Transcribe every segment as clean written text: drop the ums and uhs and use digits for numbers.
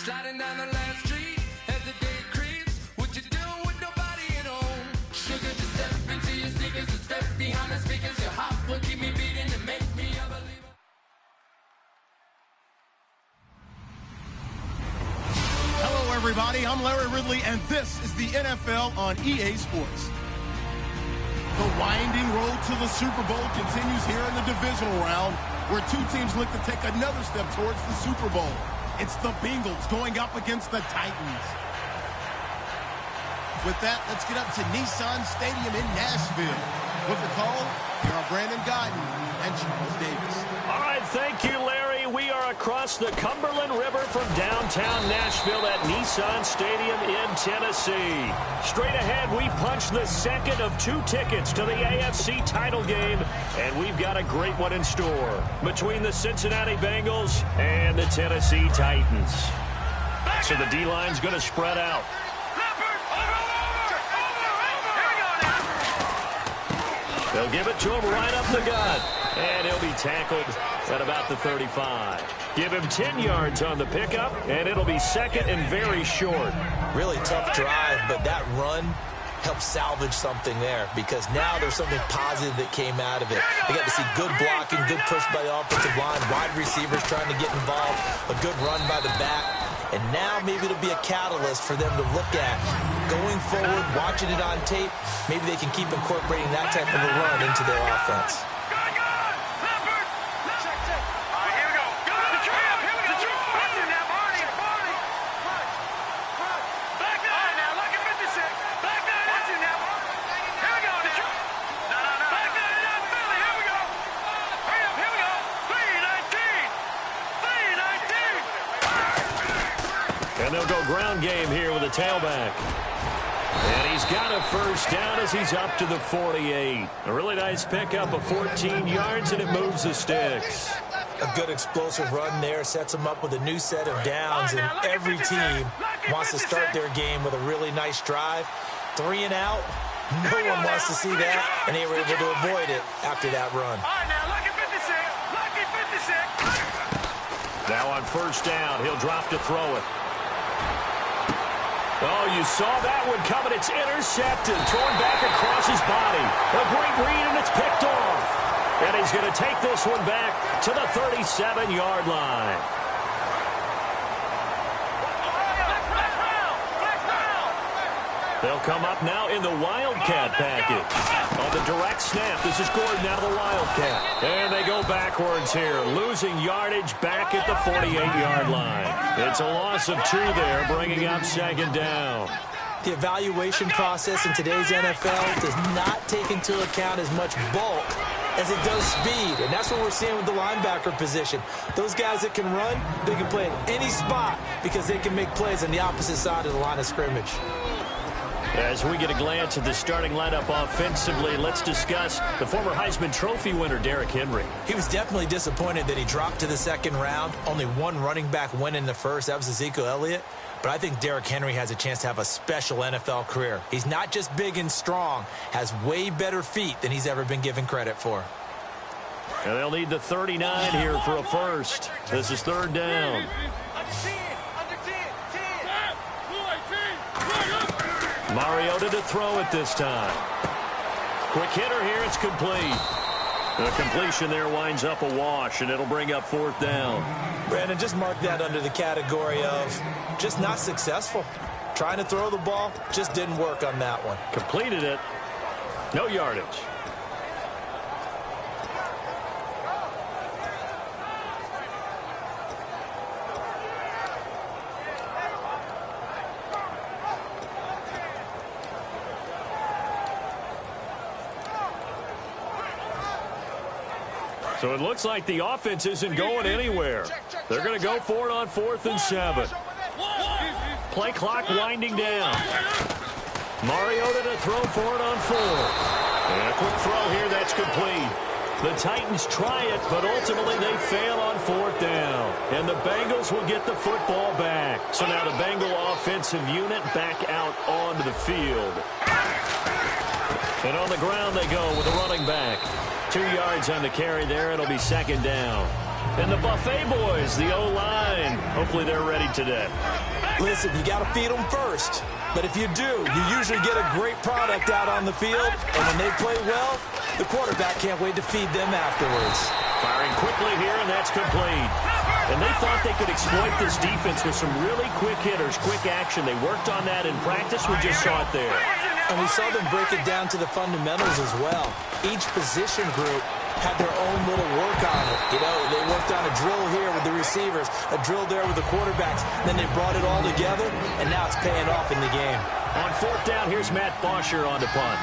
Sliding down the last street as the day creeps. What you doing with nobody at home? Sugar, just step into your sneakers and step behind the speakers. Your heart will keep me beating and make me a believer. Hello, everybody. I'm Larry Ridley, and this is the NFL on EA Sports. The winding road to the Super Bowl continues here in the divisional round, where two teams look to take another step towards the Super Bowl. It's the Bengals going up against the Titans. With that, let's get up to Nissan Stadium in Nashville. With the call, here are Brandon Guyton and Charles Davis. All right, thank you, Larry. We are across the Cumberland River from downtown Nashville at Nissan Stadium in Tennessee. Straight ahead, we punch the second of two tickets to the AFC title game, and we've got a great one in store between the Cincinnati Bengals and the Tennessee Titans. So the D-line's going to spread out. They'll give it to him right up the gut. And he'll be tackled at about the 35. Give him 10 yards on the pickup, and it'll be second and very short. Really tough drive, but that run helped salvage something there because now there's something positive that came out of it. They got to see good blocking, good push by the offensive line, wide receivers trying to get involved, a good run by the back. And now maybe it'll be a catalyst for them to look at going forward, watching it on tape. Maybe they can keep incorporating that type of a run into their offense. And they'll go ground game here with a tailback. And he's got a first down as he's up to the 48. A really nice pickup of 14 yards, and it moves the sticks. A good explosive run there sets them up with a new set of downs, and every team wants to start their game with a really nice drive. 3 and out. No one wants to see that, and they were able to avoid it after that run. Now on first down, he'll drop to throw it. Oh, you saw that one coming. It's intercepted, thrown back across his body. A great read, and it's picked off. And he's going to take this one back to the 37-yard line. They'll come up now in the Wildcat package. On the direct snap, this is Gordon out of the Wildcat. And they go backwards here, losing yardage back at the 48-yard line. It's a loss of 2 there, bringing up second down. The evaluation process in today's NFL does not take into account as much bulk as it does speed, and that's what we're seeing with the linebacker position. Those guys that can run, they can play at any spot because they can make plays on the opposite side of the line of scrimmage. As we get a glance at the starting lineup offensively, let's discuss the former Heisman Trophy winner, Derrick Henry. He was definitely disappointed that he dropped to the second round. Only one running back win in the first. That was Ezekiel Elliott. But I think Derrick Henry has a chance to have a special NFL career. He's not just big and strong, has way better feet than he's ever been given credit for. And they'll need the 39 here for a first. This is third down. Mariota to throw it this time. Quick hitter here, it's complete. The completion there winds up a wash, and it'll bring up fourth down. Brandon, just mark that under the category of just not successful. Trying to throw the ball, just didn't work on that one. Completed it. No yardage. So it looks like the offense isn't going anywhere. They're going to go for it on 4th and 7. Play clock winding down. Mariota to throw for it on 4th. And a quick throw here, that's complete. The Titans try it, but ultimately they fail on 4th down. And the Bengals will get the football back. So now the Bengal offensive unit back out onto the field. And on the ground they go with the running back. 2 yards on the carry there. It'll be second down. And the Buffet boys, the O-line, hopefully they're ready today. Listen, you got to feed them first. But if you do, you usually get a great product out on the field. And when they play well, the quarterback can't wait to feed them afterwards. Firing quickly here, and that's complete. And they thought they could exploit this defense with some really quick hitters, quick action. They worked on that in practice. We just saw it there. And we saw them break it down to the fundamentals as well. Each position group had their own little work on it. You know, they worked on a drill here with the receivers, a drill there with the quarterbacks. Then they brought it all together, and now it's paying off in the game. On fourth down, here's Matt Bosher on the punt.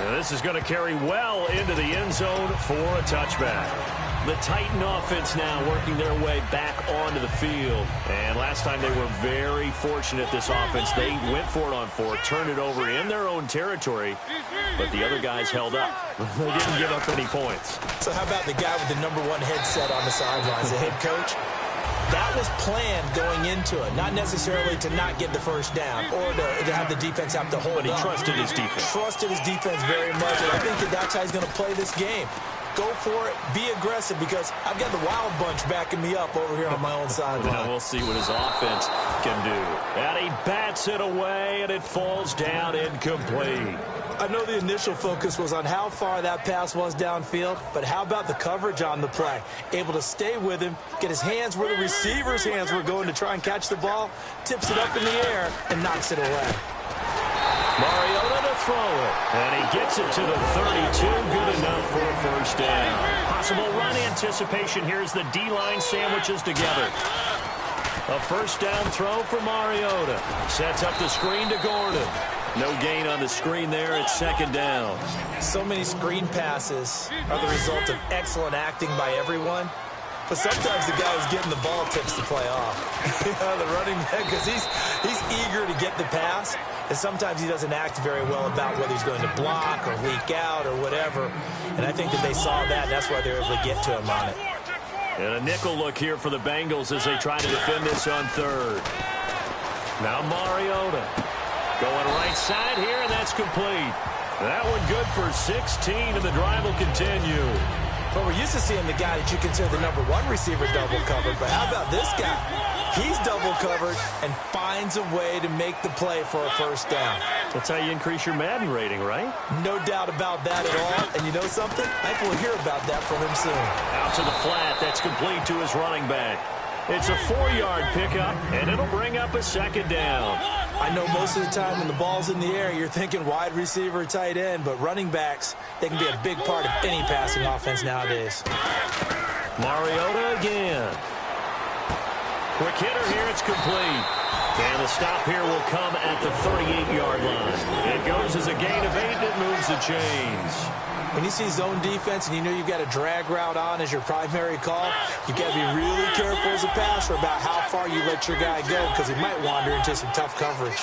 And this is going to carry well into the end zone for a touchback. The Titan offense now working their way back onto the field. And last time they were very fortunate, this offense. They went for it on fourth, turned it over in their own territory, but the other guys held up. They didn't give up any points. So how about the guy with the #1 headset on the sidelines, the head coach? That was planned going into it, not necessarily to not get the first down or to have the defense have to hold up. But he trusted his defense. Trusted his defense very much, and I think that's how he's going to play this game. Go for it, be aggressive, because I've got the wild bunch backing me up over here on my own sideline. Now we'll see what his offense can do. And he bats it away, and it falls down incomplete. I know the initial focus was on how far that pass was downfield, but how about the coverage on the play? Able to stay with him, get his hands where the receiver's hands were going to try and catch the ball, tips it up in the air, and knocks it away. Mariota to throw it, and he gets it to the 32. Good enough for a first down. Possible run anticipation. Here's the D-line sandwiches together. A first down throw for Mariota. Sets up the screen to Gordon. No gain on the screen there. It's second down. So many screen passes are the result of excellent acting by everyone. But sometimes the guy who's getting the ball tips the play off. The running back, because he's eager to get the pass. And sometimes he doesn't act very well about whether he's going to block or leak out or whatever. And I think that they saw that, and that's why they were able to get to him on it. And a nickel look here for the Bengals as they try to defend this on third. Now Mariota going right side here, and that's complete. That one good for 16, and the drive will continue. But we're used to seeing the guy that you consider the #1 receiver double covered. But how about this guy? He's double covered and finds a way to make the play for a first down. That's how you increase your Madden rating, right? No doubt about that at all. And you know something? I think we'll hear about that from him soon. Out to the flat. That's complete to his running back. It's a 4-yard pickup, and it'll bring up a second down. I know most of the time when the ball's in the air, you're thinking wide receiver, tight end, but running backs, they can be a big part of any passing offense nowadays. Mariota again. Quick hitter here, it's complete. And the stop here will come at the 38-yard line. It goes as a gain of 8, and it moves the chains. When you see zone defense and you know you've got a drag route on as your primary call, you've got to be really careful as a passer about how far you let your guy go, because he might wander into some tough coverage.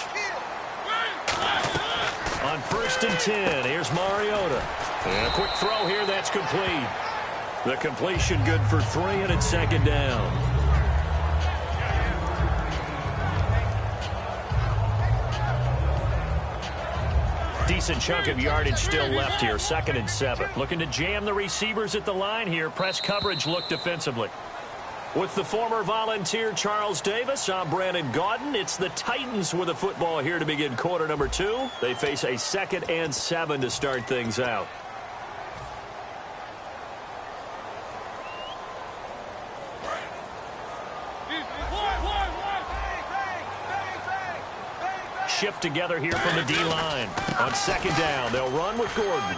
On 1st and 10, here's Mariota. And a quick throw here, that's complete. The completion good for 3, and it's second down. Decent chunk of yardage still left here. 2nd and 7. Looking to jam the receivers at the line here. Press coverage look defensively. With the former Volunteer Charles Davis, I'm Brandon Gaudin. It's the Titans with the football here to begin quarter number 2. They face a 2nd and 7 to start things out. Shift together here from the D-line. On 2nd down, they'll run with Gordon.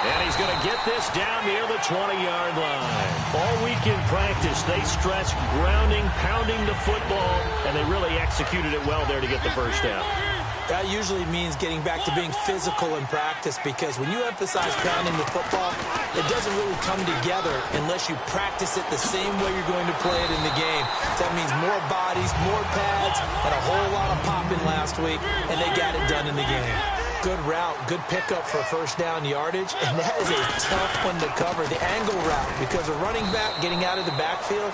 And he's going to get this down near the 20-yard line. All week in practice, they stress grounding, pounding the football, and they really executed it well there to get the first down. That usually means getting back to being physical in practice, because when you emphasize pounding the football, it doesn't really come together unless you practice it the same way you're going to play it in the game. That means more bodies, more pads, and a whole lot of popping last week, and they got it done in the game. Good route, good pickup for first down yardage, and that is a tough one to cover, the angle route, because a running back getting out of the backfield,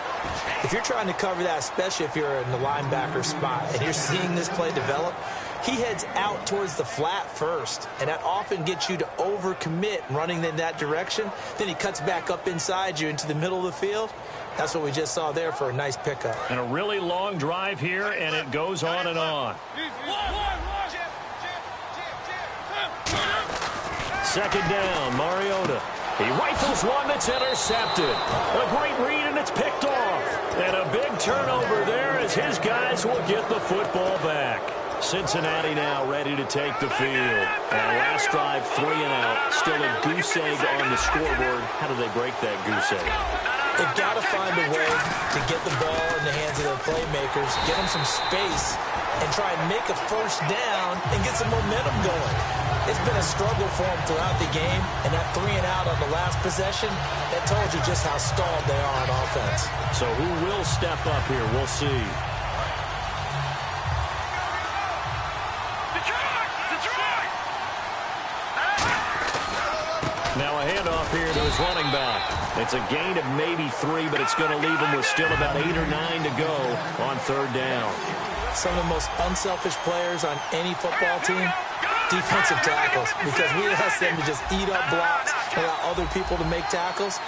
if you're trying to cover that, especially if you're in the linebacker spot and you're seeing this play develop, he heads out towards the flat first, and that often gets you to overcommit running in that direction. Then he cuts back up inside you into the middle of the field. That's what we just saw there for a nice pickup. And a really long drive here, and it goes on and on. Second down, Mariota. He rifles one that's intercepted. A great read, and it's picked off. And a big turnover there as his guys will get the football back. Cincinnati now ready to take the field. And last drive, 3 and out. Still a goose egg on the scoreboard. How do they break that goose egg? They've got to find a way to get the ball in the hands of their playmakers, get them some space, and try and make a first down and get some momentum going. It's been a struggle for them throughout the game, and that 3 and out on the last possession, that told you just how stalled they are on offense. So who will step up here? We'll see. Now a handoff here to his running back. It's a gain of maybe 3, but it's going to leave him with still about 8 or 9 to go on third down. Some of the most unselfish players on any football team, defensive tackles, because we ask them to just eat up blocks and allow other people to make tackles.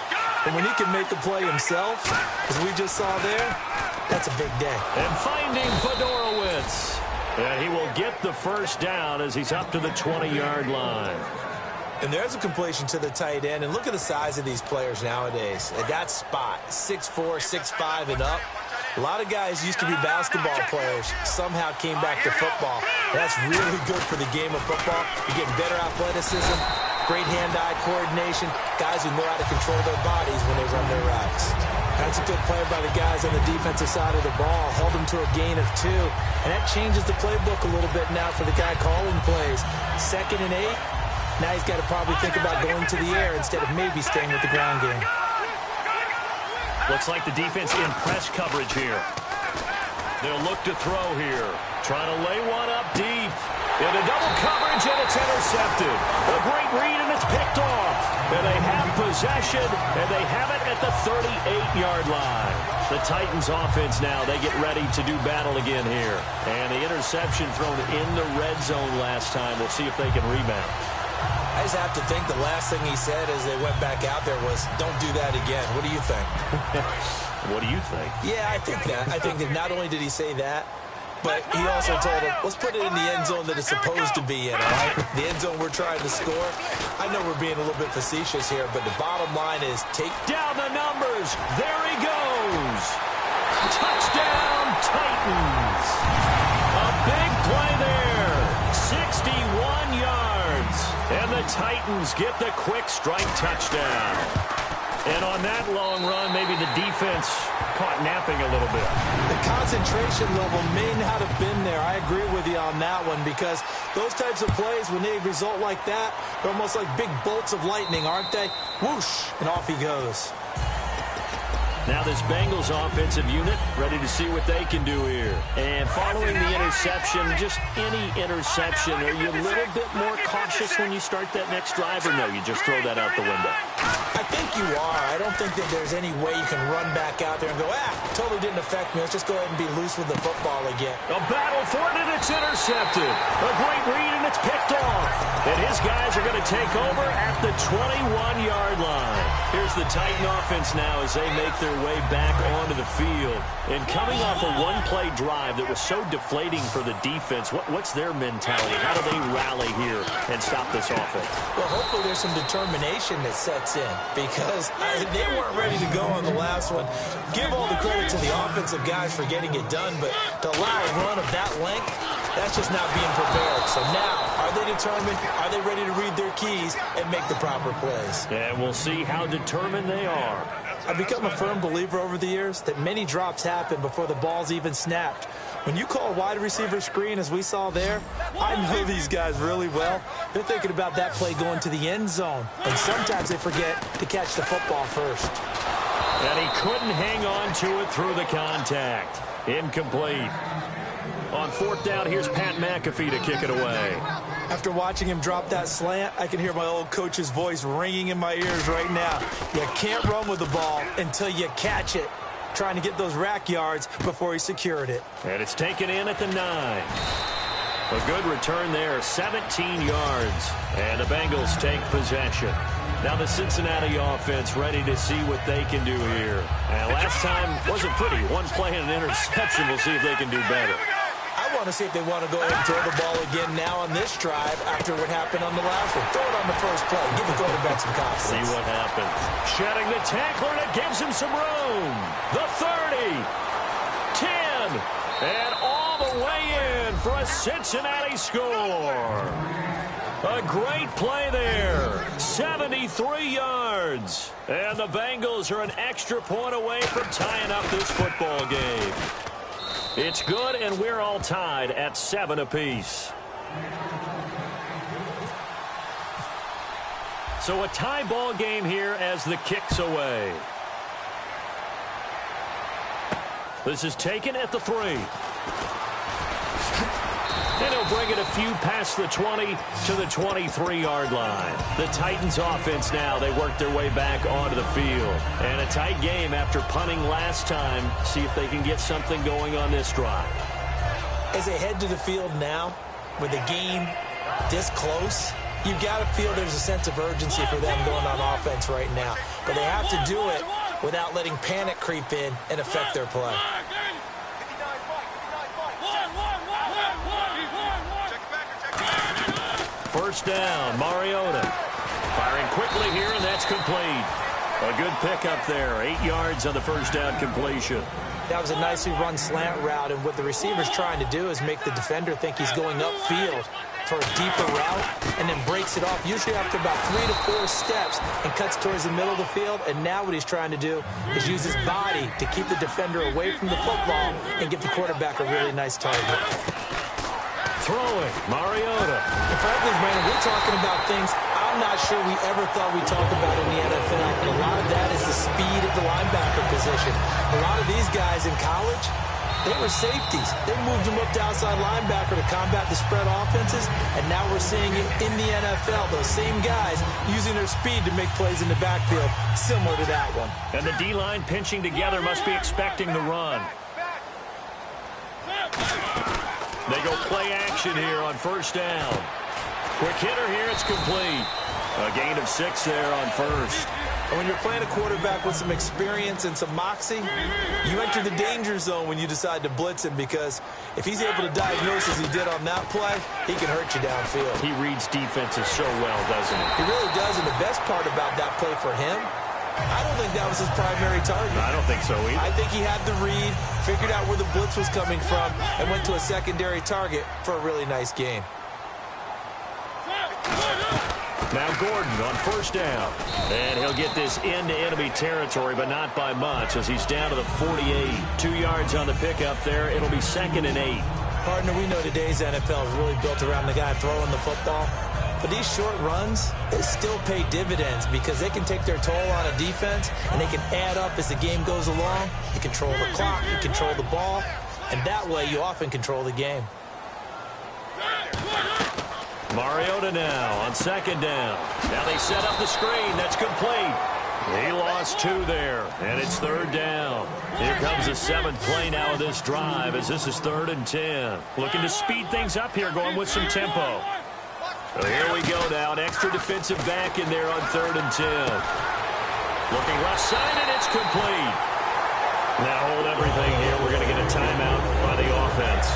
And when he can make a play himself, as we just saw there, that's a big day. And finding Fedorowicz. And he will get the first down as he's up to the 20-yard line. And there's a completion to the tight end. And look at the size of these players nowadays. At that spot, 6'4", 6'5", and up. A lot of guys used to be basketball players, somehow came back to football. That's really good for the game of football. You're getting better athleticism, great hand-eye coordination, guys who know how to control their bodies when they run their routes. That's a good play by the guys on the defensive side of the ball. Held them to a gain of 2. And that changes the playbook a little bit now for the guy calling plays. 2nd and 8. Now he's got to probably think about going to the air instead of maybe staying with the ground game. Looks like the defense in press coverage here. They'll look to throw here. Trying to lay one up deep. Into double coverage, and it's intercepted. A great read, and it's picked off. And they have possession, and they have it at the 38-yard line. The Titans offense now, they get ready to do battle again here. And the interception thrown in the red zone last time. We'll see if they can rebound. I just have to think the last thing he said as they went back out there was, don't do that again. What do you think? What do you think? Yeah, I think that. I think that not only did he say that, but he also told him, let's put it in the end zone that it's supposed to be in, all right? The end zone we're trying to score. I know we're being a little bit facetious here, but the bottom line is take down the numbers. There he goes. Touchdown, Titans. A big play there. 61 yards. And the Titans get the quick strike touchdown. And on that long run, maybe the defense caught napping a little bit. The concentration level may not have been there. I agree with you on that one, because those types of plays, when they result like that, they're almost like big bolts of lightning, aren't they? Whoosh, and off he goes. Now this Bengals offensive unit ready to see what they can do here. And following the interception, just any interception, are you a little bit more cautious when you start that next drive, or no, you just throw that out the window? I think you are. I don't think that there's any way you can run back out there and go, totally didn't affect me. Let's just go ahead and be loose with the football again. A battle for it, and it's intercepted. A great read, and it's picked off. And his guys are going to take over at the 21-yard line. Here's the Titan offense now as they make their way back onto the field. And coming off a one-play drive that was so deflating for the defense, what's their mentality? How do they rally here and stop this offense? Well, hopefully there's some determination that sets in, because they weren't ready to go on the last one. Give all the credit to the offensive guys for getting it done, but to allow a run of that length, that's just not being prepared. So now, are they determined? Are they ready to read their keys and make the proper plays? And we'll see how determined they are. I've become a firm believer over the years that many drops happen before the ball's even snapped. When you call a wide receiver screen, as we saw there, I know these guys really well. They're thinking about that play going to the end zone. And sometimes they forget to catch the football first. And he couldn't hang on to it through the contact. Incomplete. On fourth down, here's Pat McAfee to kick it away. After watching him drop that slant, I can hear my old coach's voice ringing in my ears right now. You can't run with the ball until you catch it. Trying to get those rack yards before he secured it. And it's taken in at the 9. A good return there, 17 yards. And the Bengals take possession. Now the Cincinnati offense ready to see what they can do here. And last time wasn't pretty. One play and an interception. We'll see if they can do better. I want to see if they want to go ahead and throw the ball again now on this drive after what happened on the last one. Throw it on the first play. Give the quarterback some confidence. See what happens. Shedding the tackler, and it gives him some room. The 30, 10, and all the way in for a Cincinnati score. A great play there. 73 yards. And the Bengals are an extra point away from tying up this football game. It's good, and we're all tied at 7 apiece. So a tie ball game here as the kick's away. This is taken at the 3. And he'll bring it a few past the 20 to the 23-yard line. The Titans offense now, they work their way back onto the field. And a tight game after punting last time. See if they can get something going on this drive. As they head to the field now, with the game this close, you got to feel there's a sense of urgency for them going on offense right now. But they have to do it without letting panic creep in and affect their play. First down, Mariota. Firing quickly here, and that's complete. A good pickup there. 8 yards on the first down completion. That was a nicely run slant route, and what the receiver's trying to do is make the defender think he's going upfield for a deeper route, and then breaks it off, usually after about 3 to 4 steps, and cuts towards the middle of the field. And now what he's trying to do is use his body to keep the defender away from the football and give the quarterback a really nice target. Throwing, Mariota. And frankly, Brandon, we're talking about things I'm not sure we ever thought we'd talk about in the NFL. And a lot of that is the speed at the linebacker position. A lot of these guys in college, they were safeties. They moved them up to outside linebacker to combat the spread offenses. And now we're seeing it in the NFL. Those same guys using their speed to make plays in the backfield, similar to that one. And the D-line pinching together must be expecting the run. They go play action here on first down. Quick hitter here, it's complete. A gain of 6 there on first. And when you're playing a quarterback with some experience and some moxie, you enter the danger zone when you decide to blitz him, because if he's able to diagnose as he did on that play, he can hurt you downfield. He reads defenses so well, doesn't he? He really does, and the best part about that play for him, I don't think that was his primary target. I don't think so either. I think he had the read, figured out where the blitz was coming from, and went to a secondary target for a really nice gain. Now Gordon on first down. And he'll get this into enemy territory, but not by much, as he's down to the 48. 2 yards on the pickup there. It'll be 2nd and 8. Partner, we know today's NFL is really built around the guy throwing the football. But these short runs, they still pay dividends, because they can take their toll on a defense, and they can add up as the game goes along. You control the clock, you control the ball, and that way you often control the game. Mariota now on 2nd down. Now they set up the screen. That's complete. He lost 2 there, and it's 3rd down. Here comes the 7th play now of this drive, as this is 3rd and 10. Looking to speed things up here, going with some tempo. So here we go now, an extra defensive back in there on 3rd and 10. Looking left side, and it's complete. Now hold everything here. We're going to get a timeout by the offense.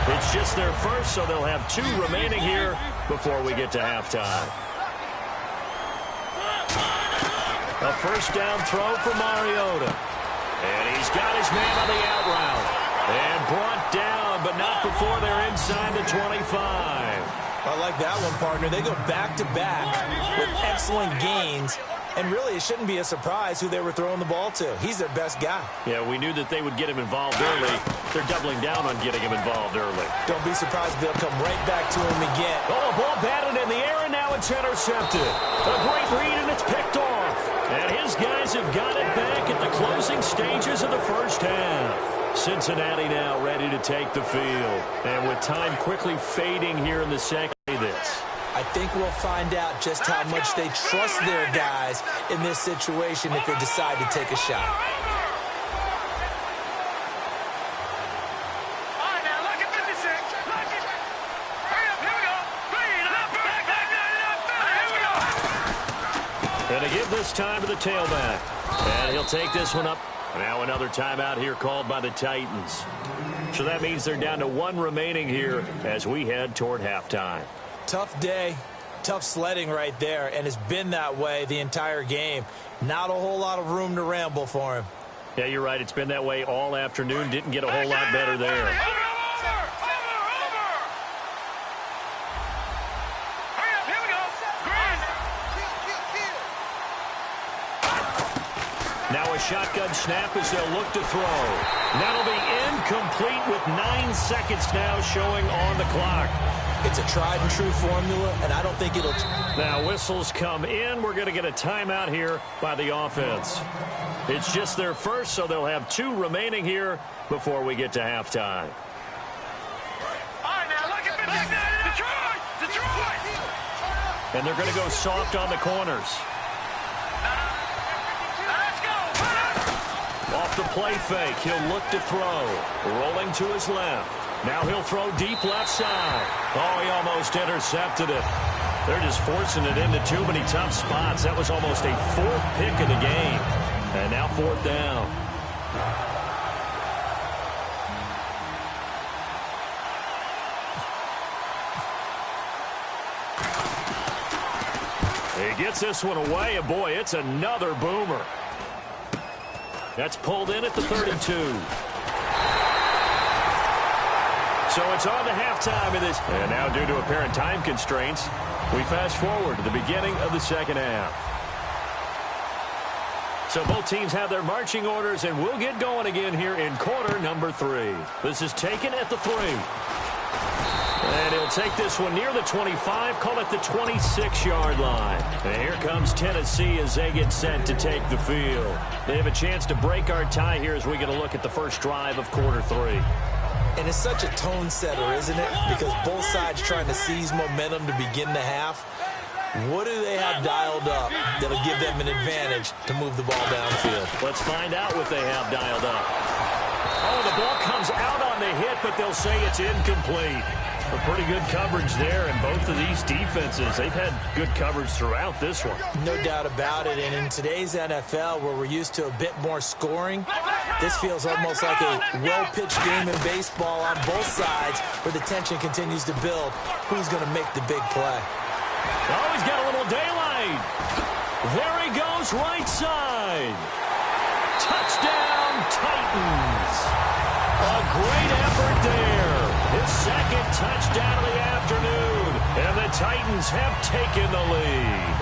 It's just their first, so they'll have 2 remaining here before we get to halftime. A first down throw for Mariota. And he's got his man on the out route. And brought down, but not before they're inside the 25. I like that one, partner. They go back-to-back with excellent gains. And really, it shouldn't be a surprise who they were throwing the ball to. He's their best guy. Yeah, we knew that they would get him involved early. They're doubling down on getting him involved early. Don't be surprised if they'll come right back to him again. Oh, a ball batted in the air, and now it's intercepted. A great read, and it's picked off. And his guys have got it back at the closing stages of the first half. Cincinnati now ready to take the field. And with time quickly fading here in the second, I think we'll find out just how much they trust their guys in this situation if they decide to take a shot. And to give this time to the tailback. And he'll take this one up. Now another timeout here called by the Titans. So that means they're down to one remaining here as we head toward halftime. Tough day, tough sledding right there, and it's been that way the entire game. Not a whole lot of room to ramble for him. Yeah, you're right. It's been that way all afternoon. Didn't get a whole lot better there. Now a shotgun snap as they'll look to throw. That'll be incomplete with 9 seconds now showing on the clock. It's a tried-and-true formula, and I don't think it'll... Now whistles come in. We're going to get a timeout here by the offense. It's just their first, so they'll have 2 remaining here before we get to halftime. And they're going to go soft on the corners. Off the play fake, he'll look to throw. Rolling to his left. Now he'll throw deep left side. Oh, he almost intercepted it. They're just forcing it into too many tough spots. That was almost a 4th pick of the game. And now 4th down. He gets this one away, and boy, it's another boomer. That's pulled in at the 32. So it's on to halftime in this. And now due to apparent time constraints, we fast forward to the beginning of the second half. So both teams have their marching orders, and we'll get going again here in quarter number 3. This is taken at the 3. And he'll take this one near the 25, call it the 26-yard line. And here comes Tennessee as they get set to take the field. They have a chance to break our tie here as we get a look at the first drive of quarter 3. And it's such a tone setter, isn't it? Because both sides trying to seize momentum to begin the half. What do they have dialed up that'll give them an advantage to move the ball downfield? Let's find out what they have dialed up. Oh, the ball comes out on the hit, but they'll say it's incomplete. A pretty good coverage there, and both of these defenses, they've had good coverage throughout this one. No doubt about it, and in today's NFL, where we're used to a bit more scoring, this feels almost like a well-pitched game in baseball on both sides, where the tension continues to build. Who's going to make the big play? Oh, he's got a little daylight. There he goes, right side. Touchdown, Titans. A great effort there. His second touchdown of the afternoon. And the Titans have taken the lead.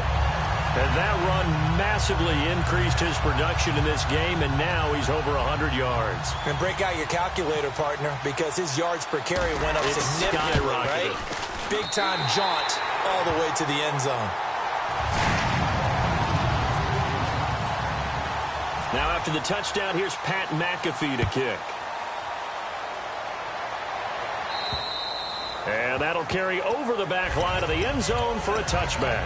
And that run massively increased his production in this game, and now he's over 100 yards. And break out your calculator, partner, because his yards per carry went up significantly, right? Big-time jaunt all the way to the end zone. Now after the touchdown, here's Pat McAfee to kick. And that'll carry over the back line of the end zone for a touchback.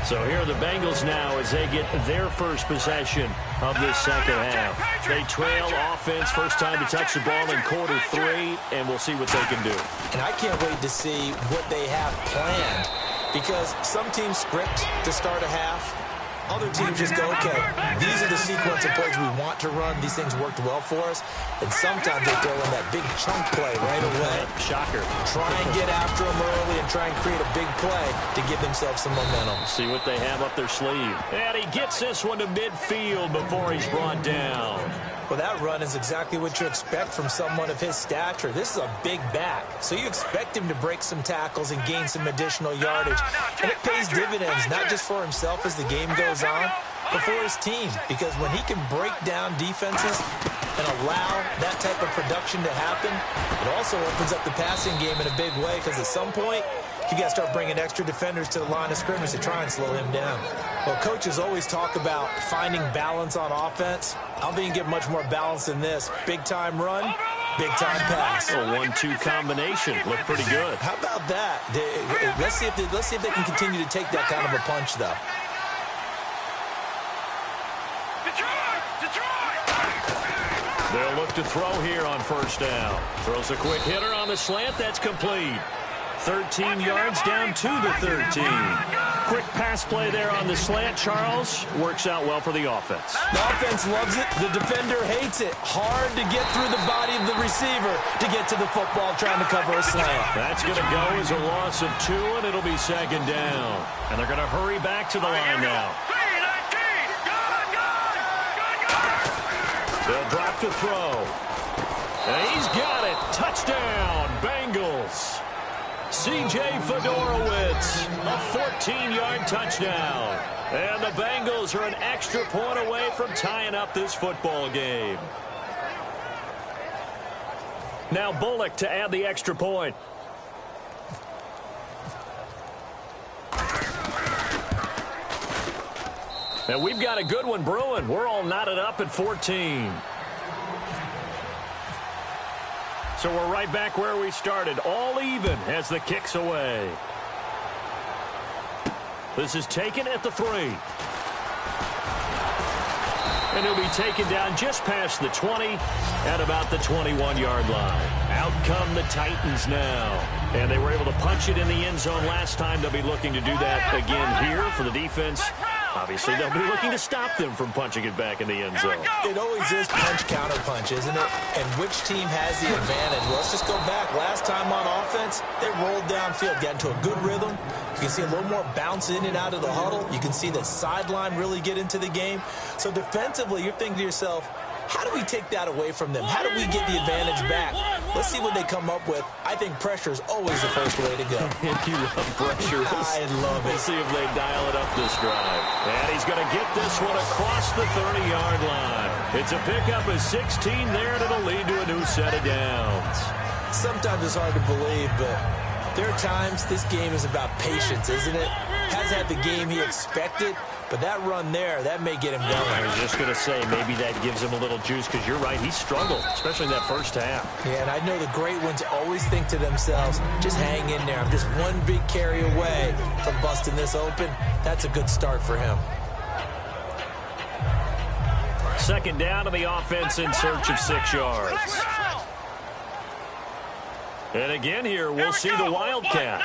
So here are the Bengals now as they get their first possession of this second half. They trail offense, first time to touch the ball in quarter 3, and we'll see what they can do. And I can't wait to see what they have planned, because some teams script to start a half. Other teams just go, okay, these are the sequence of plays we want to run. These things worked well for us. And sometimes they throw in that big chunk play right away. Shocker. Try and get after them early and try and create a big play to give themselves some momentum. See what they have up their sleeve. And he gets this one to midfield before he's brought down. Well, that run is exactly what you expect from someone of his stature. This is a big back, so you expect him to break some tackles and gain some additional yardage. And it pays dividends, not just for himself as the game goes on, but for his team. Because when he can break down defenses and allow that type of production to happen, it also opens up the passing game in a big way, because at some point, You got to start bringing extra defenders to the line of scrimmage to try and slow him down. Well, coaches always talk about finding balance on offense. I don't think you get much more balance than this. Big-time run, big-time pass. A 1-2 combination. Looked pretty good. How about that? Let's see if they can continue to take that kind of a punch, though. They'll look to throw here on first down. Throws a quick hitter on the slant. That's complete. 13 yards down to the 13. Quick pass play there on the slant, Charles. Works out well for the offense. The offense loves it. The defender hates it. Hard to get through the body of the receiver to get to the football trying to cover a slant. That's going to go as a loss of 2, and it'll be second down. And they're going to hurry back to the line now. They'll drop to throw. And he's got it. Touchdown, Bengals. C.J. Fedorowicz, a 14-yard touchdown. And the Bengals are an extra point away from tying up this football game. Now Bullock to add the extra point. And we've got a good one brewing. We're all knotted up at 14. So we're right back where we started, all even as the kick's away. This is taken at the 3. And he'll be taken down just past the 20 at about the 21-yard line. Out come the Titans now. And they were able to punch it in the end zone last time. They'll be looking to do that again here for the defense. Obviously, they'll be looking to stop them from punching it back in the end zone. It always is punch-counter-punch, isn't it? And which team has the advantage? Well, let's just go back. Last time on offense, they rolled downfield, got into a good rhythm. You can see a little more bounce in and out of the huddle. You can see the sideline really get into the game. So defensively, you're thinking to yourself, how do we take that away from them? How do we get the advantage back? Let's see what they come up with. I think pressure is always the first way to go. You love pressure. I love it. We'll see if they dial it up this drive. And he's going to get this one across the 30-yard line. It's a pickup of 16 there, and it'll lead to a new set of downs. Sometimes it's hard to believe, but there are times this game is about patience, isn't it? Hasn't had the game he expected, but that run there, that may get him going. I was just going to say, maybe that gives him a little juice, because you're right, he struggled, especially in that first half. Yeah, and I know the great ones always think to themselves, just hang in there. I'm just one big carry away from busting this open. That's a good start for him. Second down to the offense in search of 6 yards. And again here, we'll see the Wildcat.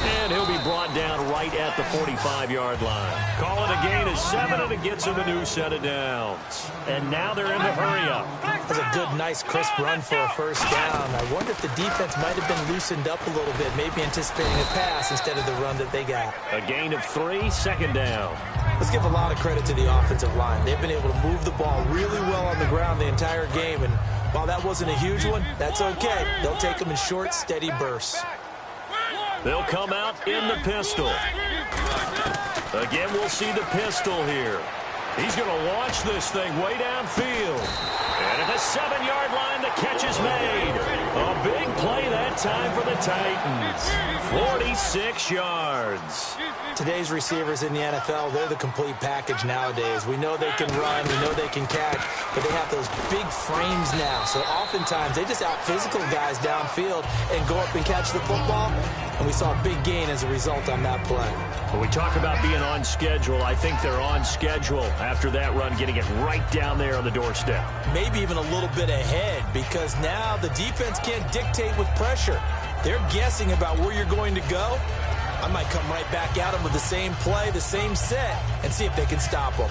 And he'll be brought down right at the 45-yard line. Call it a gain of 7, and it gets him a new set of downs. And now they're in the hurry-up. That's a good, nice, crisp run for a first down. I wonder if the defense might have been loosened up a little bit, maybe anticipating a pass instead of the run that they got. A gain of 3, second down. Let's give a lot of credit to the offensive line. They've been able to move the ball really well on the ground the entire game, and while that wasn't a huge one, that's okay. They'll take them in short, steady bursts. They'll come out in the pistol. Again, we'll see the pistol here. He's going to launch this thing way downfield. And at the 7-yard line, the catch is made. A big play that time for the Titans. 46 yards. Today's receivers in the NFL, they're the complete package nowadays. We know they can run, we know they can catch, but they have those big frames now. So oftentimes, they just out-physical guys downfield and go up and catch the football. And we saw a big gain as a result on that play. When we talk about being on schedule, I think they're on schedule after that run, getting it right down there on the doorstep. Maybe even a little bit ahead, because now the defense can't dictate with pressure. They're guessing about where you're going to go. I might come right back at them with the same play, the same set, and see if they can stop them.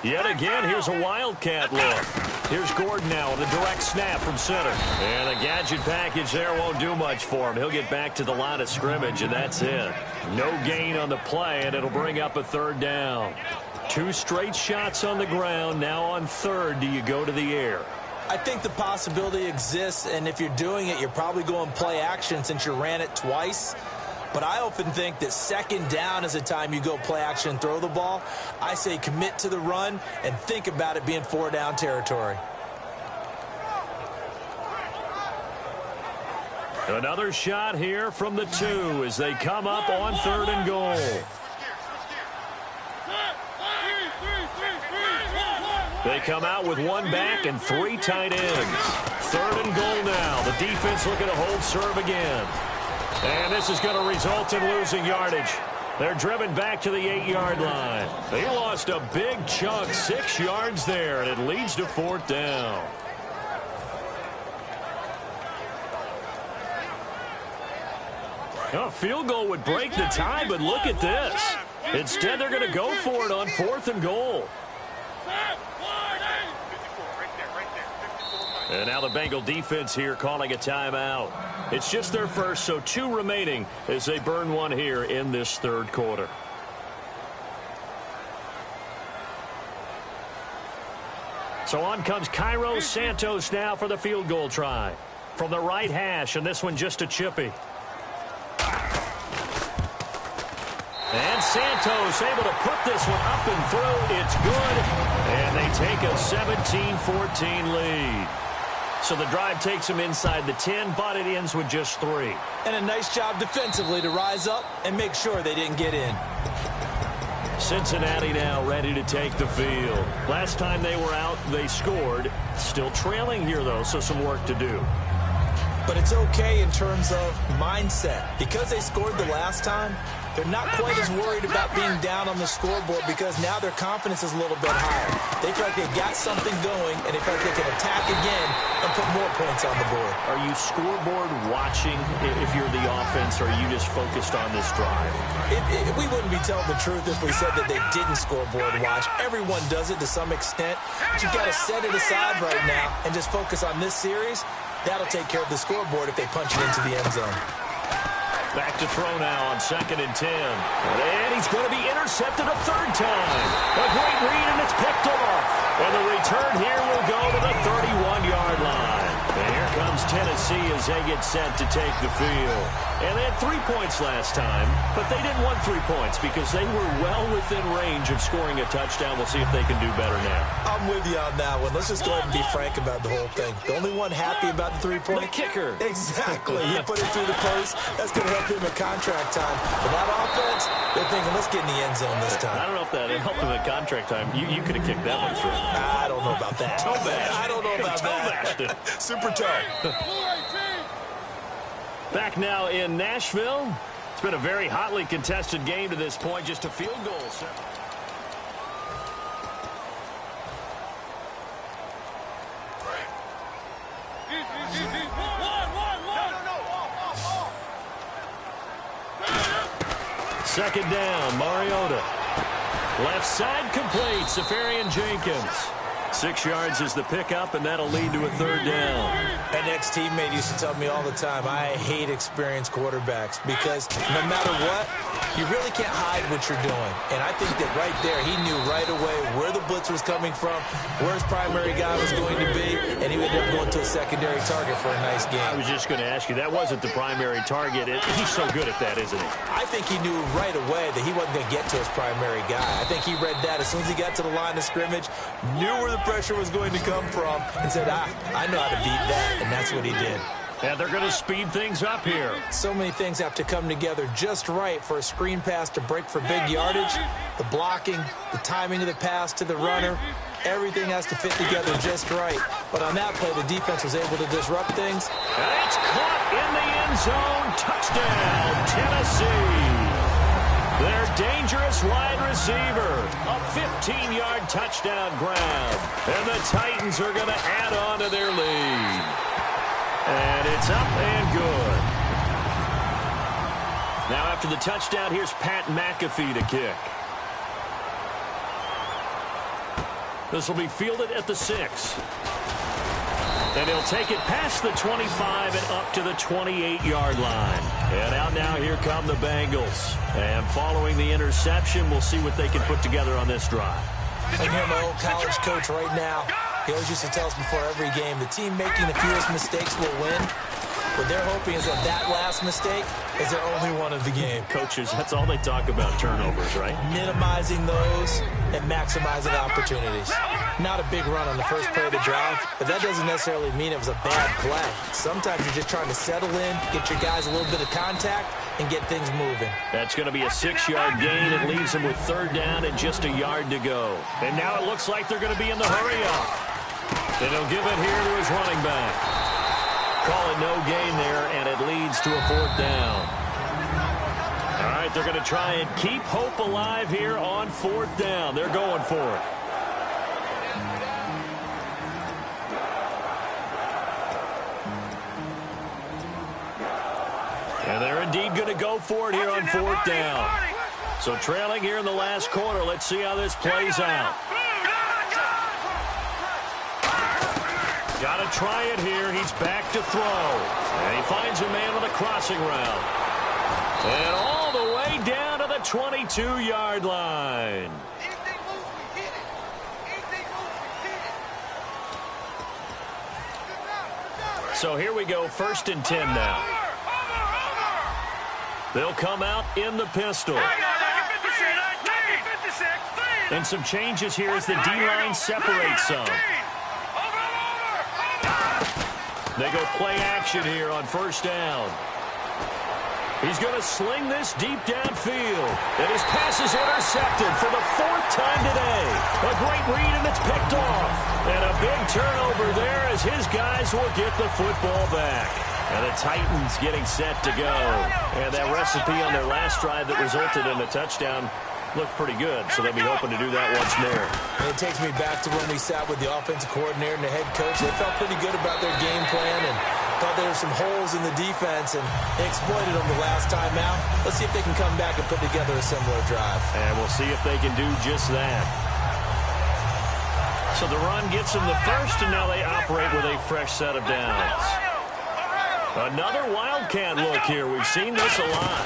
Yet again, here's a Wildcat look. Here's Gordon now with a direct snap from center. And the gadget package there won't do much for him. He'll get back to the line of scrimmage, and that's it. No gain on the play, and it'll bring up a third down. 2 straight shots on the ground. Now on third, do you go to the air? I think the possibility exists, and if you're doing it, you're probably going play action since you ran it twice. But I often think that second down is the time you go play action and throw the ball. I say commit to the run and think about it being 4-down territory. Another shot here from the 2 as they come up on 3rd and goal. They come out with 1 back and 3 tight ends. 3rd and goal now. The defense looking to hold serve again. And this is going to result in losing yardage. They're driven back to the 8-yard line. They lost a big chunk, 6 yards there, and it leads to 4th down. A field goal would break the tie, but look at this. Instead, they're going to go for it on 4th and goal. And now the Bengal defense here calling a timeout. It's just their first, so 2 remaining as they burn 1 here in this 3rd quarter. So on comes Cairo Santos now for the field goal try. From the right hash, and this one just a chippy. And Santos able to put this one up and through. It's good. And they take a 17-14 lead. So the drive takes them inside the 10, but it ends with just 3. And a nice job defensively to rise up and make sure they didn't get in. Cincinnati now ready to take the field. Last time they were out, they scored. Still trailing here, though, so some work to do. But it's okay in terms of mindset. Because they scored the last time, they're not quite as worried about being down on the scoreboard because now their confidence is a little bit higher. They feel like they got something going, and they feel like they can attack again and put more points on the board. Are you scoreboard watching if you're the offense, or are you just focused on this drive? We wouldn't be telling the truth if we said that they didn't scoreboard watch. Everyone does it to some extent. But you've got to set it aside right now and just focus on this series. That'll take care of the scoreboard if they punch it into the end zone. Back to throw now on 2nd and 10. And he's going to be intercepted a 3rd time. A great read, and it's picked off. And the return here will go to the 31-yard line. And here comes Tennessee as they get set to take the field. And they had 3 points last time, but they didn't want 3 points because they were well within range of scoring a touchdown. We'll see if they can do better now. I'm with you on that one. Let's just go ahead and be frank about the whole thing. The only one happy about the 3-point? The kicker. Exactly. He put it through the post. That's going to help him at contract time. For that offense, they're thinking, let's get in the end zone this time. I don't know if that helped him at contract time. You could have kicked that one through. I don't know about that. Toe bash. I don't know about that. Super toe. Back now in Nashville. It's been a very hotly contested game to this point. Just a field goal. Second down, Mariota. Left side complete, Safarian Jenkins. 6 yards is the pickup, and that'll lead to a 3rd down. An ex-teammate used to tell me all the time, I hate experienced quarterbacks because no matter what, you really can't hide what you're doing. And I think that right there, he knew right away where the blitz was coming from, where his primary guy was going to be, and he ended up going to a secondary target for a nice game. I was just going to ask you, that wasn't the primary target. He's so good at that, isn't he? I think he knew right away that he wasn't going to get to his primary guy. I think he read that as soon as he got to the line of scrimmage, knew where the pressure was going to come from, and said, I know how to beat that, and that's what he did. And they're going to speed things up here. So many things have to come together just right for a screen pass to break for big yardage. The blocking, the timing of the pass to the runner, everything has to fit together just right. But on that play, the defense was able to disrupt things. And it's caught in the end zone. Touchdown, Tennessee. Their dangerous wide receiver. A 15-yard touchdown grab. And the Titans are going to add on to their lead. And it's up and good. Now after the touchdown, here's Pat McAfee to kick. This will be fielded at the 6. And he'll take it past the 25 and up to the 28-yard line. And out now, here come the Bengals. And following the interception, we'll see what they can put together on this drive. I can hear my old college coach right now. He always used to tell us before every game, the team making the fewest mistakes will win. What they're hoping is that last mistake is their only one of the game. Coaches, that's all they talk about, turnovers, right? Minimizing those and maximizing opportunities. Not a big run on the first play of the drive, but that doesn't necessarily mean it was a bad play. Sometimes you're just trying to settle in, get your guys a little bit of contact, and get things moving. That's going to be a 6-yard gain. It leaves them with 3rd down and just a yard to go. And now it looks like they're going to be in the hurry-up. And he'll give it here to his running back. Call it no gain there, and it leads to a 4th down. All right, they're going to try and keep hope alive here on 4th down. They're going for it. And they're indeed going to go for it here on 4th down. So trailing here in the last quarter. Let's see how this plays out. Got to try it here. He's back to throw. And he finds a man on the crossing route. And all the way down to the 22-yard line. So here we go, 1st and 10 now. They'll come out in the pistol. And some changes here as the D-line separates some. They go play action here on 1st down. He's going to sling this deep downfield. And his pass is intercepted for the 4th time today. A great read, and it's picked off. And a big turnover there as his guys will get the football back. And the Titans getting set to go. And that recipe on their last drive that resulted in a touchdown looked pretty good, so they'll be hoping to do that once more. And it takes me back to when we sat with the offensive coordinator and the head coach. They felt pretty good about their game plan and thought there were some holes in the defense, and they exploited them the last time out. Let's see if they can come back and put together a similar drive. And we'll see if they can do just that. So the run gets them the first, and now they operate with a fresh set of downs. Another Wildcat look here. We've seen this a lot.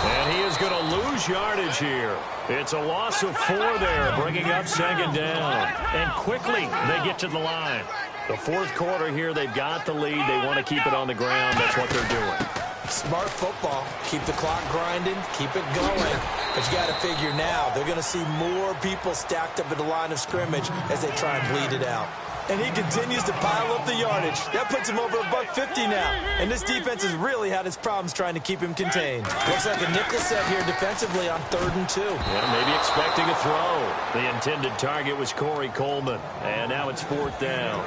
And he is going to lose yardage here. It's a loss of 4 there, bringing up 2nd down. And quickly, they get to the line. The 4th quarter here, they've got the lead. They want to keep it on the ground. That's what they're doing. Smart football. Keep the clock grinding. Keep it going. But you got to figure now, they're going to see more people stacked up at the line of scrimmage as they try and bleed it out. And he continues to pile up the yardage. That puts him over $150 now. And this defense has really had its problems trying to keep him contained. Looks like a nickel set here defensively on 3rd and 2. Yeah, maybe expecting a throw. The intended target was Corey Coleman. And now it's 4th down.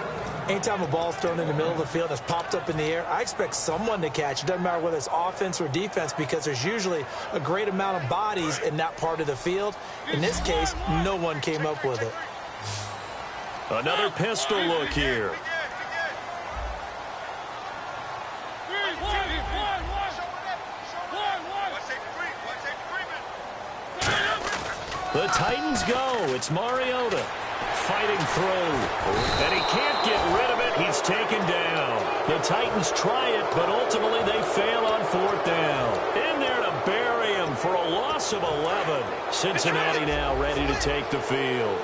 Anytime a ball's thrown in the middle of the field and it's popped up in the air, I expect someone to catch. It doesn't matter whether it's offense or defense, because there's usually a great amount of bodies in that part of the field. In this case, no one came up with it. Another pistol look here. The Titans go. It's Mariota fighting through. And he can't get rid of it. He's taken down. The Titans try it, but ultimately they fail on 4th down. In there to bury him for a loss of 11. Cincinnati now ready to take the field.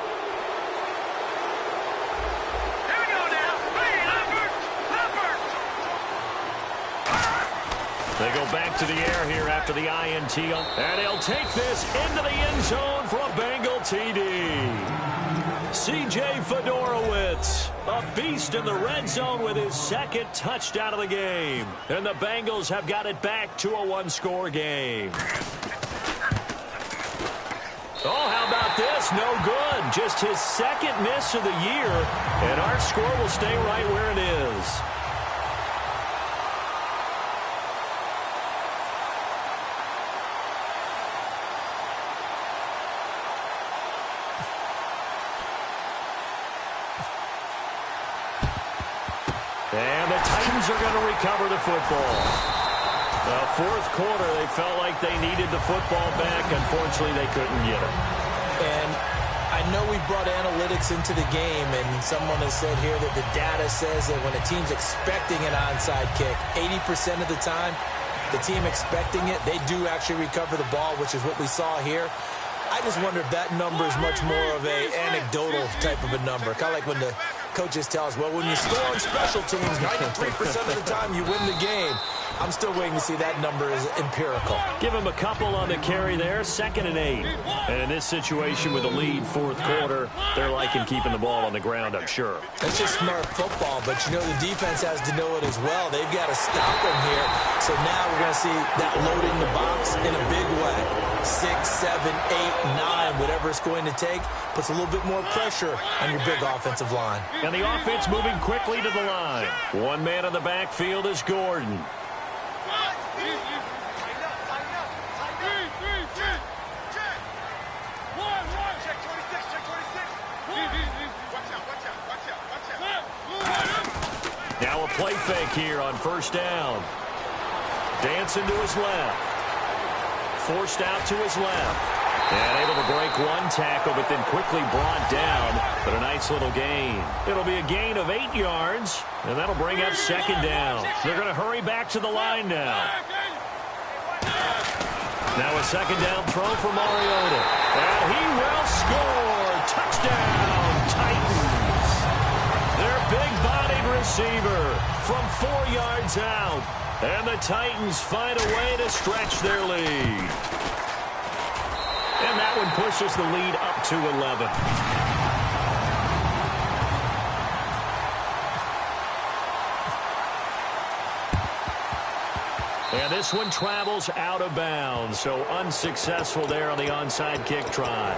They go back to the air here after the INT. And he'll take this into the end zone for a Bengal TD. C.J. Fedorowicz, a beast in the red zone with his 2nd touchdown of the game. And the Bengals have got it back to a 1-score game. Oh, how about this? No good. Just his 2nd miss of the year. And our score will stay right where it is. And the Titans are going to recover the football. The 4th quarter, they felt like they needed the football back. Unfortunately, they couldn't get it. And I know we brought analytics into the game, and someone has said here that the data says that when a team's expecting an onside kick, 80% of the time, the team expecting it, they do actually recover the ball, which is what we saw here. I just wonder if that number is much more of a anecdotal type of a number. Kind of like when the coaches tell us, well, when you score on special teams, 93% of the time you win the game. I'm still waiting to see that number is empirical. Give him a couple on the carry there, 2nd and 8. And in this situation with a lead, 4th quarter, they're liking keeping the ball on the ground, I'm sure. That's just smart football, but you know the defense has to know it as well. They've got to stop them here. So now we're going to see that loading the box in a big way. 6, 7, 8, 9, whatever it's going to take, puts a little bit more pressure on your big offensive line. And the offense moving quickly to the line. One man in the backfield is Gordon. Now a play fake here on 1st down. Dancing to his left. Forced out to his left. And able to break one tackle, but then quickly brought down. But a nice little gain. It'll be a gain of 8 yards, and that'll bring up 2nd down. They're going to hurry back to the line now. Now a 2nd down throw for Mariota. And he will score. Touchdown, Titans. Their big-bodied receiver from 4 yards out. And the Titans find a way to stretch their lead. And that one pushes the lead up to 11. And this one travels out of bounds, so unsuccessful there on the onside kick try.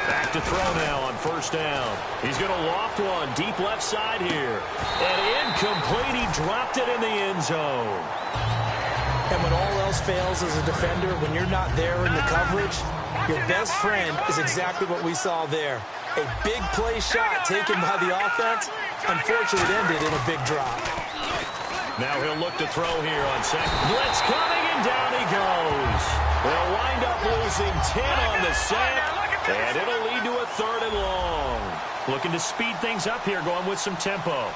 Back to throw now on 1st down. He's going to loft one deep left side here. And incomplete. He dropped it in the end zone. And when all else fails as a defender, when you're not there in the coverage, your best friend is exactly what we saw there. A big play shot taken by the offense. Unfortunately, it ended in a big drop. Now he'll look to throw here on 2nd. Blitz coming, and down he goes. They'll wind up losing 10 on the sack, and it'll lead to a 3rd and long. Looking to speed things up here, going with some tempo.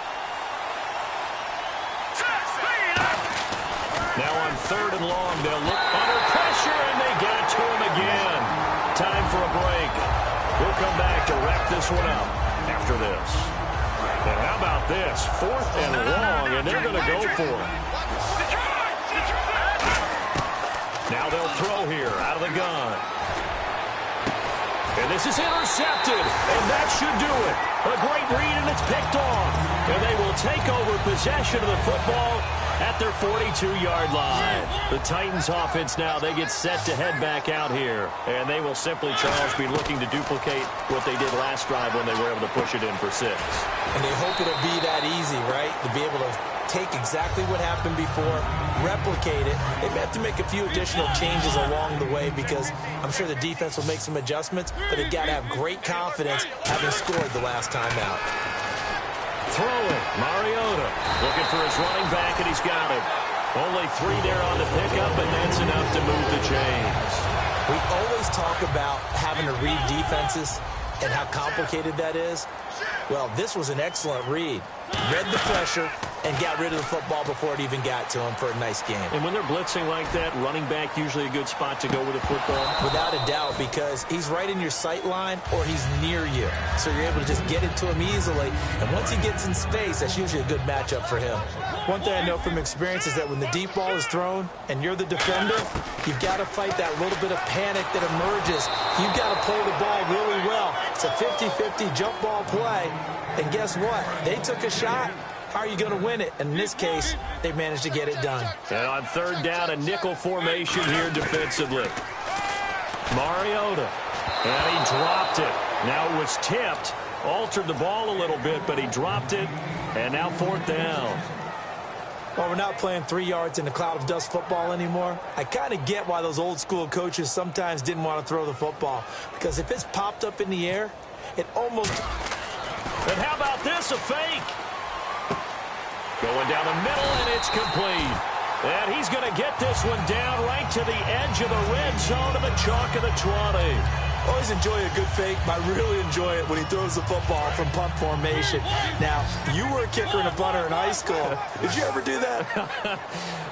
Now on 3rd and long, they'll look under pressure, and they get it to him again. Time for a break. We'll come back to wrap this one up after this. And how about this? 4th and long, and they're going to go for it. Now they'll throw here out of the gun. And this is intercepted, and that should do it. A great read, and it's picked off. And they will take over possession of the football at their 42-yard line. The Titans offense now, they get set to head back out here. And they will simply, Charles, be looking to duplicate what they did last drive when they were able to push it in for 6. And they hope it'll be that easy, right? To be able to take exactly what happened before, replicate it. They may have to make a few additional changes along the way because I'm sure the defense will make some adjustments, but they've got to have great confidence having scored the last time out. Throwing, Mariota looking for his running back, and he's got him. Only 3 there on the pickup, and that's enough to move the chains. We always talk about having to read defenses and how complicated that is. Well, this was an excellent read. Read the pressure and got rid of the football before it even got to him for a nice game. And when they're blitzing like that, running back usually a good spot to go with the football? Without a doubt, because he's right in your sight line or he's near you. So you're able to just get it to him easily. And once he gets in space, that's usually a good matchup for him. One thing I know from experience is that when the deep ball is thrown and you're the defender, you've got to fight that little bit of panic that emerges. You've got to play the ball really well. It's a 50-50 jump ball play. And guess what? They took a shot. How are you going to win it? And in this case, they managed to get it done. And on 3rd down, a nickel formation here defensively. Mariota. And he dropped it. Now it was tipped. Altered the ball a little bit, but he dropped it. And now 4th down. Well, we're not playing 3 yards in a cloud of dust football anymore. I kind of get why those old school coaches sometimes didn't want to throw the football. Because if it's popped up in the air, it almost... And how about this, a fake? Going down the middle, and it's complete. And he's going to get this one down right to the edge of the red zone of the chalk of the 20. Always enjoy a good fake, but I really enjoy it when he throws the football from punt formation. Now, you were a kicker and a punter in high school. Did you ever do that?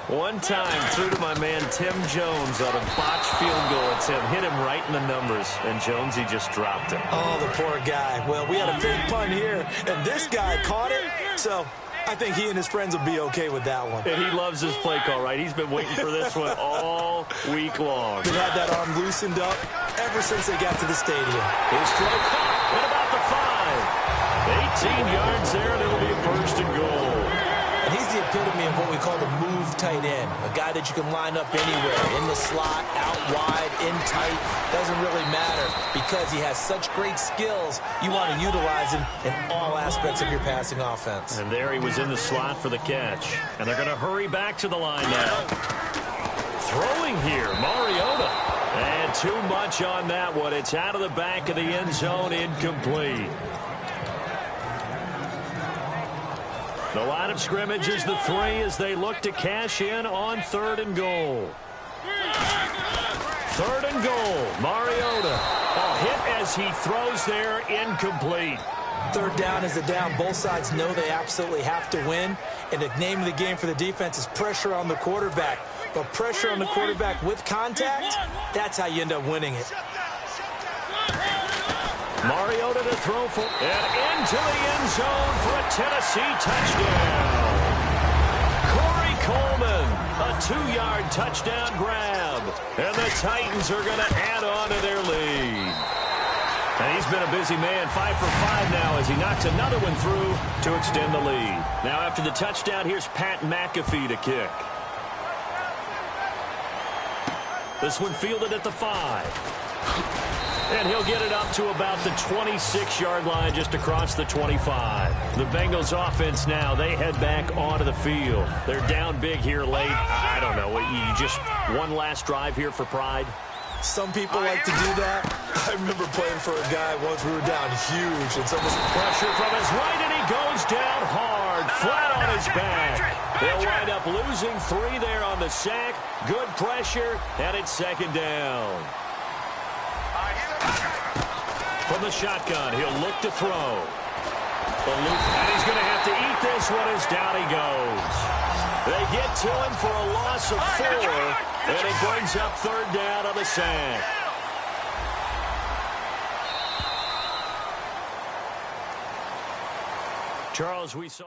One time, threw to my man Tim Jones on a botched field goal attempt. Hit him right in the numbers, and Jonesy just dropped him. Oh, the poor guy. Well, we had a fake punt here, and this guy caught it, so I think he and his friends will be okay with that one. And he loves his play call, right? He's been waiting for this one all week long. They've had that arm loosened up ever since they got to the stadium. His throw caught at about the 5. 18 yards there, and it'll be a first and goal. And he's the epitome of what we call the move tight end, a guy that you can line up anywhere, in the slot, out wide, in tight, doesn't really matter because he has such great skills. You want to utilize him in all aspects of your passing offense. And there he was in the slot for the catch. And they're going to hurry back to the line now. Throwing here, Mariota. And too much on that one. It's out of the back of the end zone, incomplete. The line of scrimmage is the 3 as they look to cash in on 3rd and goal. 3rd and goal, Mariota. A hit as he throws there, incomplete. 3rd down is the down. Both sides know they absolutely have to win. And the name of the game for the defense is pressure on the quarterback. But pressure on the quarterback with contact, that's how you end up winning it. Mariota to throw for, and into the end zone for a Tennessee touchdown. Corey Coleman, a 2-yard touchdown grab. And the Titans are going to add on to their lead. And he's been a busy man, 5 for 5 now as he knocks another one through to extend the lead. Now after the touchdown, here's Pat McAfee to kick. This one fielded at the 5. And he'll get it up to about the 26-yard line just across the 25. The Bengals offense now, they head back onto the field. They're down big here late. I don't know. You just one last drive here for pride? Some people like to do that. I remember playing for a guy once we were down huge. And someone pressure from his right, and he goes down hard, flat on his back. They'll wind up losing 3 there on the sack. Good pressure, and it's 2nd down. From the shotgun, he'll look to throw. And he's going to have to eat this one as down he goes. They get to him for a loss of 4, and it brings up 3rd down on the sack. Charles, we saw...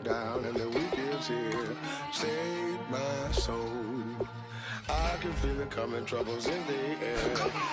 down and the weekend's here. Save my soul. I can feel it coming, troubles in the air.